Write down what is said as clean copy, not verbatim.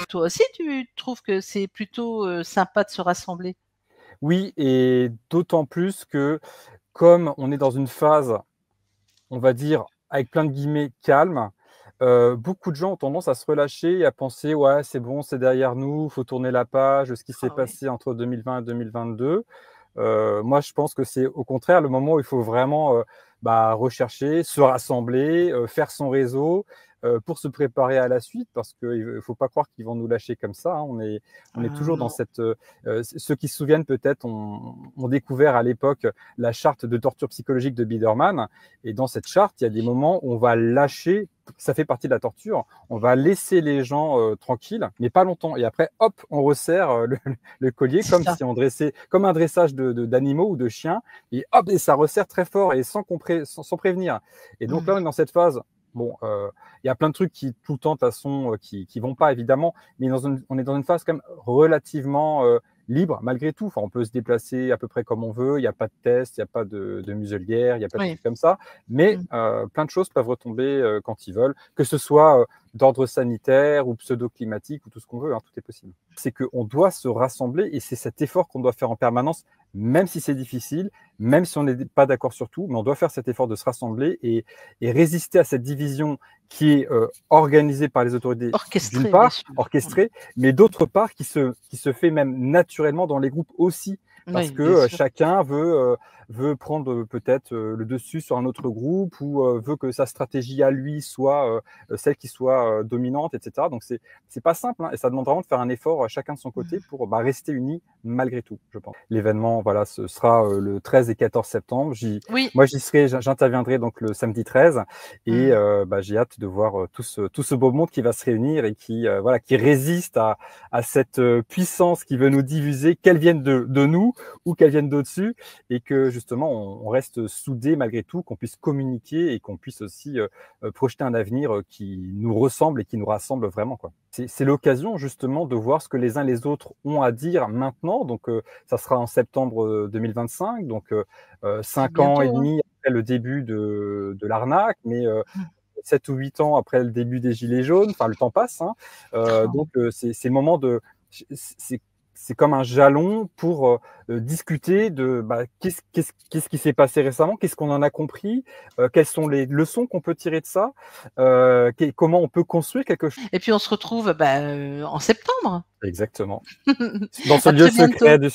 Toi aussi, tu trouves que c'est plutôt, sympa de se rassembler? Oui et d'autant plus que comme on est dans une phase, on va dire, avec plein de guillemets «calme», beaucoup de gens ont tendance à se relâcher et à penser: «Ouais, c'est bon, c'est derrière nous, faut tourner la page, ce qui s'est Ah oui. passé entre 2020 et 2022». Moi, je pense que c'est au contraire le moment où il faut vraiment, rechercher, se rassembler, faire son réseau, pour se préparer à la suite parce qu'il ne faut pas croire qu'ils vont nous lâcher comme ça, hein. On est Ah toujours dans non. cette, ceux qui se souviennent peut-être ont découvert à l'époque la charte de torture psychologique de Biederman et dans cette charte, il y a des moments où on va lâcher, ça fait partie de la torture, on va laisser les gens, tranquilles, mais pas longtemps et après hop, on resserre, le collier C'est comme ça. si on dressait comme un dressage d'animaux ou de chiens et hop et ça resserre très fort et sans prévenir et donc là, Mmh. on est dans cette phase, bon, il y a plein de trucs qui tout le temps de toute façon, qui vont pas évidemment, mais on est dans une phase quand même relativement, libre malgré tout. Enfin, on peut se déplacer à peu près comme on veut, il y a pas de test, il y a pas de muselière, il y a pas de Oui. trucs comme ça, mais Mmh. plein de choses peuvent retomber, quand ils veulent, que ce soit, d'ordre sanitaire ou pseudo-climatique ou tout ce qu'on veut, hein, tout est possible. C'est qu'on doit se rassembler et c'est cet effort qu'on doit faire en permanence, même si c'est difficile, même si on n'est pas d'accord sur tout, mais on doit faire cet effort de se rassembler et résister à cette division qui est organisée par les autorités, d'une Orchestré, bien part, sûr. Mmh. orchestrée, mais d'autre part qui se fait même naturellement dans les groupes aussi, parce Oui, que bien sûr. chacun veut prendre peut-être le dessus sur un autre groupe ou veut que sa stratégie à lui soit celle qui soit dominante, etc. Donc c'est pas simple hein, et ça demande vraiment de faire un effort chacun de son côté Mmh. pour rester unis malgré tout, je pense. L'événement, voilà, ce sera le 13 et 14 septembre. Oui. Moi, j'y serai, j'interviendrai donc le samedi 13 et Mmh. j'ai hâte de voir tout ce beau monde qui va se réunir et qui, voilà, qui résiste à cette puissance qui veut nous diviser, qu'elle vienne de nous ou qu'elle vienne d'au-dessus et que justement on reste soudés malgré tout, qu'on puisse communiquer et qu'on puisse aussi projeter un avenir qui nous ressemble et qui nous rassemble vraiment, quoi. C'est l'occasion justement de voir ce que les uns et les autres ont à dire maintenant. Donc, ça sera en septembre 2025, donc C'est 5 ans et bientôt, hein? demi après le début de l'arnaque, mais Mmh. 7 ou 8 ans après le début des gilets jaunes. Enfin, le temps passe, hein. Donc, c'est le moment de c'est c'est comme un jalon pour discuter de qu'est-ce qui s'est passé récemment, qu'est-ce qu'on en a compris, quelles sont les leçons qu'on peut tirer de ça, comment on peut construire quelque chose. Et puis on se retrouve, en septembre. Exactement. Dans ce À lieu très bientôt. secret du